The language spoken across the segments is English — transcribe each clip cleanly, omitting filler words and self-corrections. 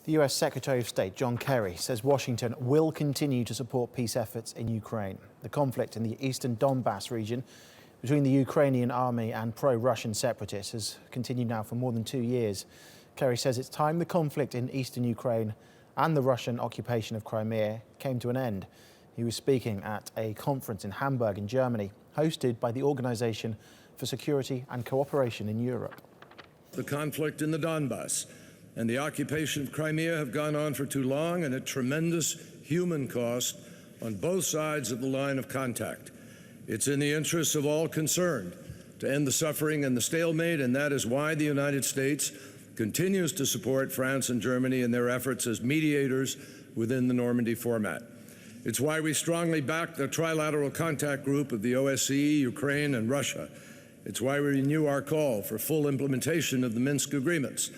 The US Secretary of State, John Kerry, says Washington will continue to support peace efforts in Ukraine. The conflict in the eastern Donbass region between the Ukrainian army and pro-Russian separatists has continued now for more than 2 years. Kerry says it's time the conflict in eastern Ukraine and the Russian occupation of Crimea came to an end. He was speaking at a conference in Hamburg in Germany, hosted by the Organization for Security and Cooperation in Europe. The conflict in the Donbass and the occupation of Crimea have gone on for too long and at tremendous human cost on both sides of the line of contact. It's in the interests of all concerned to end the suffering and the stalemate, and that is why the United States continues to support France and Germany in their efforts as mediators within the Normandy format. It's why we strongly back the trilateral contact group of the OSCE, Ukraine, and Russia. It's why we renew our call for full implementation of the Minsk agreements.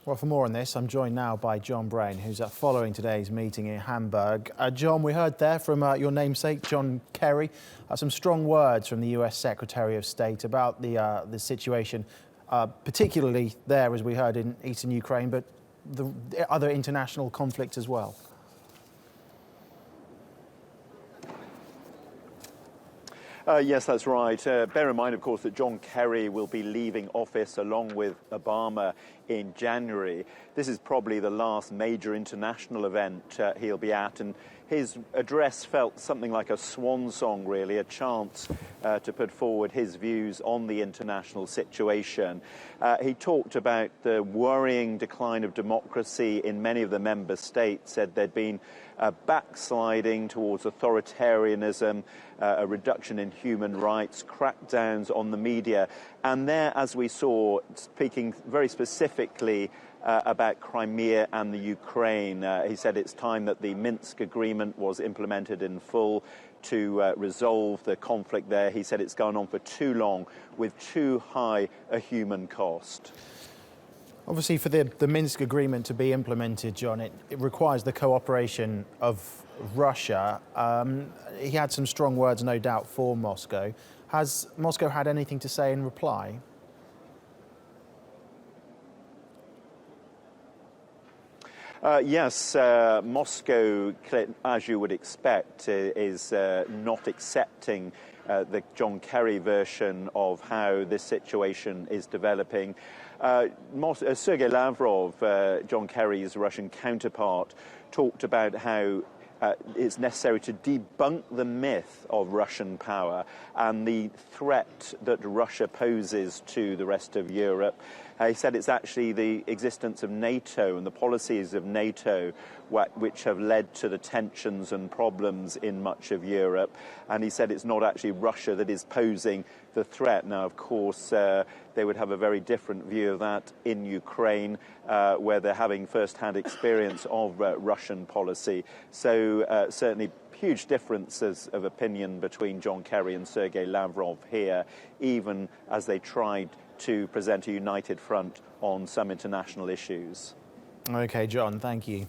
Well, for more on this, I'm joined now by Jon Brain, who's following today's meeting in Hamburg. Jon, we heard there from your namesake, John Kerry, some strong words from the US Secretary of State about the situation, particularly there, as we heard, in eastern Ukraine, but the other international conflicts as well. Yes, that's right. Bear in mind, of course, that John Kerry will be leaving office along with Obama in January. This is probably the last major international event he'll be at, and his address felt something like a swan song, really, a chance to put forward his views on the international situation. He talked about the worrying decline of democracy in many of the member states, said there'd been backsliding towards authoritarianism, a reduction in human rights, crackdowns on the media. And there, as we saw, speaking very specifically about Crimea and the Ukraine, he said it's time that the Minsk agreement was implemented in full to resolve the conflict there. He said it's gone on for too long with too high a human cost. Obviously, for the Minsk agreement to be implemented, John, it requires the cooperation of Russia. He had some strong words, no doubt, for Moscow. Has Moscow had anything to say in reply? Yes, Moscow, as you would expect, is not accepting the John Kerry version of how this situation is developing. Sergei Lavrov, John Kerry's Russian counterpart, talked about how it's necessary to debunk the myth of Russian power and the threat that Russia poses to the rest of Europe. He said it's actually the existence of NATO and the policies of NATO which have led to the tensions and problems in much of Europe. And he said it's not actually Russia that is posing the threat. Now, of course, they would have a very different view of that in Ukraine, where they're having first-hand experience of Russian policy. So certainly huge differences of opinion between John Kerry and Sergei Lavrov here, even as they tried to present a united front on some international issues. OK, John, thank you.